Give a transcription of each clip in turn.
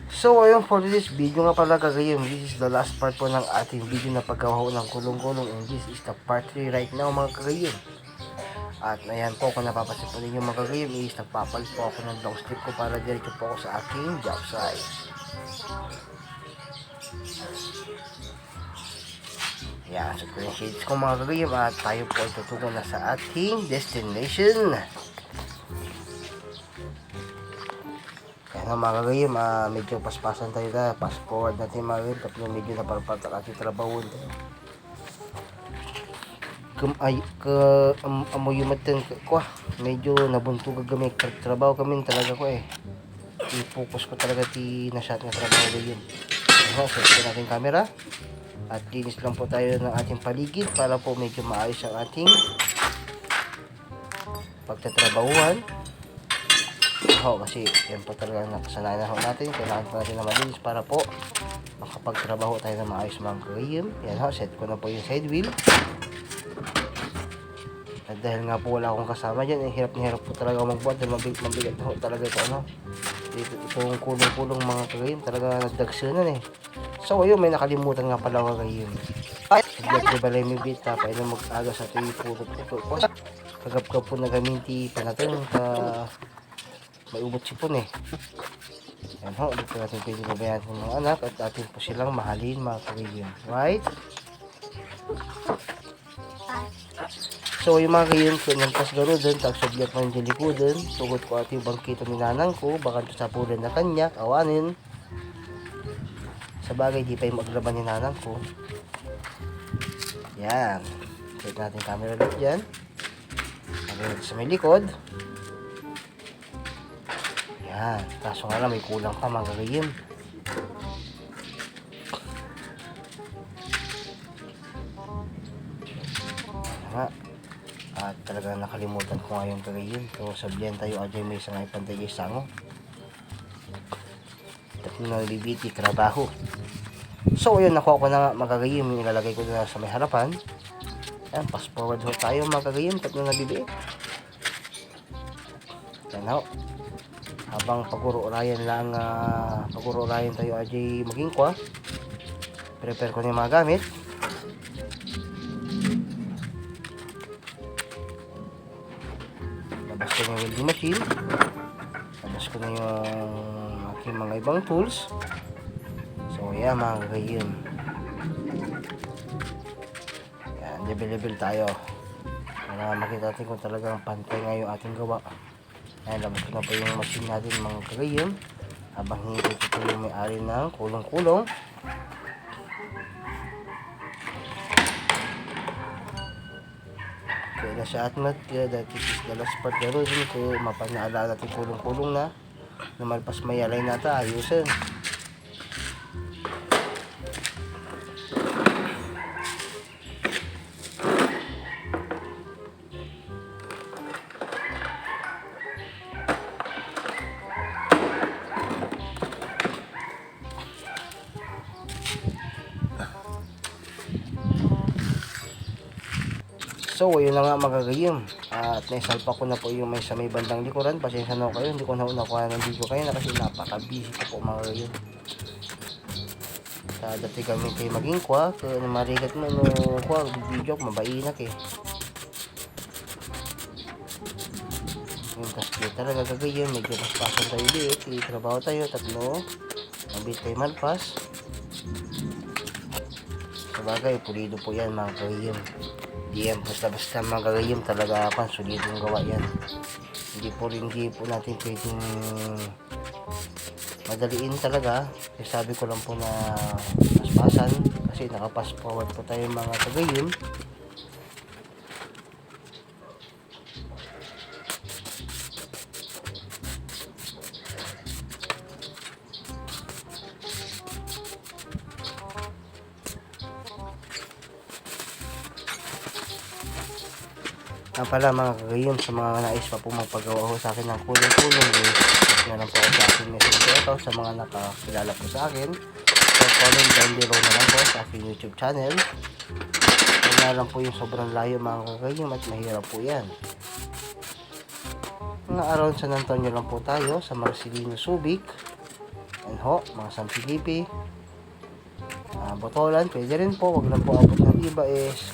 So ayun, for this video nga pala kagayon, this is the last part po ng ating video na paggawa ng kulong-kulong, and this is the part 3 right now mga kagayon. At ayan po, kung napapansin po ninyo mga kagayon, is nagpapalit po ako ng long strip ko para diretso po ako sa aking job site. Yan, so ko yung shades ko mga kagayon, at tayo po ay tutungo na sa ating destination. Kaya mga kagayim, medyo paspasan tayo na, pass forward natin mga kagayim, tapos medyo naparapata kasi trabahon tayo. Amoy yung matin ko, medyo nabuntog gamit trabaho kami talaga ko i-focus ko talaga na shot na trabaho yun. Set ko natin camera at linis lang po tayo ng ating paligid para po medyo maayos ang ating pagtatrabahuhan. Kasi yan po talaga nakasanayan na natin, kailangan po natin na malinis para po makapagtrabaho tayo na maayos mga kagayim. Yan set ko na po yung side wheel. At dahil nga po wala akong kasama dyan, hirap na hirap po talaga magbuhat dahil mabigat na talaga ito itong kulong-kulong mga kagayim, talaga nagdagsunan So ayun, may nakalimutan nga pala kagayim. Saglit ko balay may bita, pwede mag-aga sa ito puro kagap-gap po na gaminti panatong may ubot sipon Yan dito natin pwede babayan ng mga anak at atin po silang mahalin mga kagayim, right? So yung mga kagayim, kung nagpas garo dun tagsubyak ng dilikodan, tugod ko ating bangkito ni nanang ko, baka sa pulan na kanya awanin. Sa bagay di pa yung maglaban ni nanang ko. Yan, set natin camera ulit dyan, sa may likod. Yan, kaso nga lang may kulang pa mga kagayim. At talaga nakalimutan ko ngayon kagayim. So sabihan tayo ajay may isang ay pantay sango. Tapos nalibiti trabaho. So ayun, nakuha ko na nga mga kagayim, ilalagay ko na sa may harapan. Yan, pass forward ho tayo mga kagayim, tapos na nabibiit. Yan ho. Habang paguro-orayan lang, paguro-orayan tayo ajay maging kwa. Prepare ko na yung mga gamit. Labas ko na yung welding machine. Labas ko na yung aking mga ibang tools. So yan mga kagayim. Yan, level-level tayo. Para makita natin kung talagang pantay nga yung ating gawa. Ayan, labas ko na po yung machine natin mga kagayim. Habang hindi ko po yung may-ari ng kulong-kulong. Kaya na siya atmat. Kaya dati is the last part na rin. Kaya mapanaalala natin kulong-kulong na malpas mayalay nata ayusin. So ayun na nga mga kagayim, at naisalpa ko na po yung may sa may bandang likuran. Pasensya na kayo, hindi ko na nakuha ng video kayo na kasi napaka-busy ko po mga kagayim. Dati kami kayo maging kwa, kaya marigat mo no kwa, video ko mabainak yung kasi talaga kagayim, medyo paspasan tayo ulit, trabaho tayo, tatlo, mabit tayo malpas. Sabagay, pulido po yan mga kagayim. Di yan basta-basta mga kagayim, talaga solidong gawa yan. Hindi po natin pwedeng madaliin talaga. Kasi sabi ko lang po na paspasan, kasi nakapass forward po tayo mga kagayim. Pala mga kagayim, sa mga nais pa po magpagawa ho sa akin ng kulong-kulong, na lang po sa akin messenger account. Sa mga nakakilala po sa akin, so comment down below na lang po sa aking YouTube channel. Kaya lang po yung sobrang layo mga kagayim at mahirap po yan. Mga around San Antonio lang po tayo, sa Marcelino Subic. Yan ho, mga sampilipi. Botolan, pwede rin po. Wag lang po abot ng iba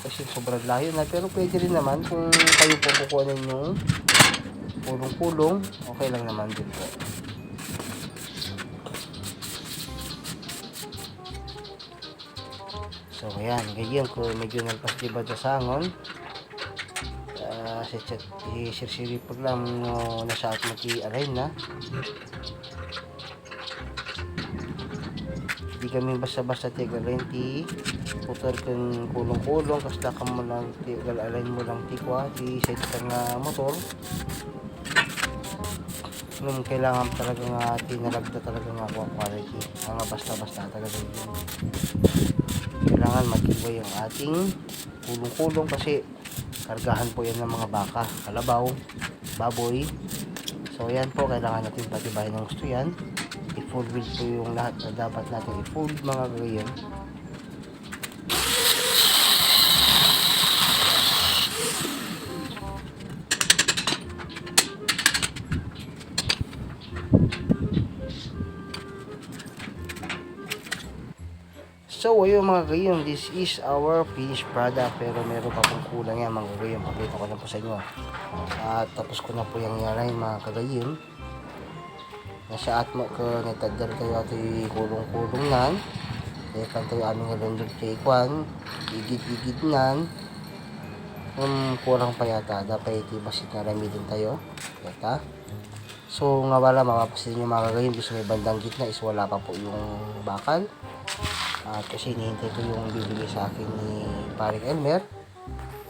kasi sobrang layo na. Pero pwede rin naman kung kayo po kukunin yung kulong-kulong. Okay lang naman din po. So ayan, ganyan ko medyo nagpas-diba sa sangon. Sirsiripod lang na siya at mag-i-align na. Di kami basta-basta tigal-align ti putar kang kulong-kulong kasla ka mo lang tigal-align mo lang tikwa ti set ka nga motor. Nung kailangan talaga nga tinalagda talaga nga quality. Mga basta-basta talaga yun. Kailangan mag-iway ang ating kulong-kulong kasi kargahan po yan ng mga baka, kalabaw, baboy. So yan po, kailangan natin patibayin ng gusto yan. I-full wheel po yung lahat na dapat natin i-full mga gagayon. So ayun mga gayon, this is our finished product pero meron pa pong kulang yan mga gayon. Pakita ko na po sa inyo. At tapos ko na po yung yaray mga kagayon. Nasa atmo ko netadar tayo at kulong-kulong nan. Kaya kan tayo aming nalundog kay Kwan. Igid-igid nan. Kurang pa yata. Dapat itibasit na rami din tayo. Yata. So nga wala mapapasin nyo mga kagayon. Gusto may bandang gitna is wala pa po yung bakal. At kasi hinihintay ko yung bibigay sa akin ni Paring Elmer.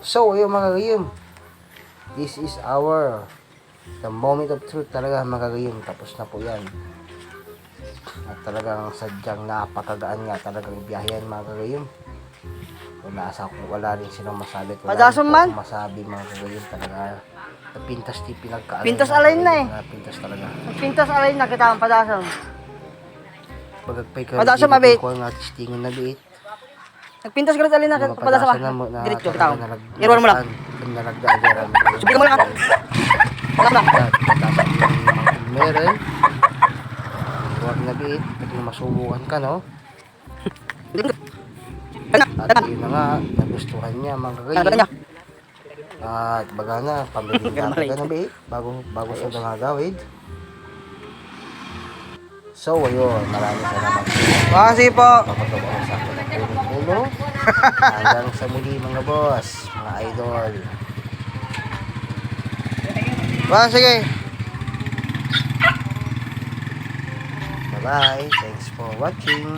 So, ayun mga kagayom. This is the moment of truth talaga mga kagayom. Tapos na po yan. At talagang sadyang napakagaan nga talagang ibiyahe mga kagayom. Wala rin silang masabi. Wala rin po masabi mga kagayom talaga. Pintas di pinagkaan. Pintas alay na eh. Pintas talaga. Pintas alay na kita ang padasan. Pagagpay ka Padasa mabit. ko nga tistingin na biit. Nagpintas ka rin alin na padasa ma. Diretso kita. Irwan mo lang. Nalagda-agaran. Subitin mo lang. Wala lang. Meron. Huwag na biit. Pag masubukan ka, no? At yun na nga, nagustuhan niya mga kagayin. At baga na, pamilin natin ka na biit. Bago sa gawid. So, ayun, maraming salamat. Kasi po. Papagawa sa akin ng tulong-tulong. Hanggang sa muli mga boss, mga idol. Sige. Bye-bye. Thanks for watching.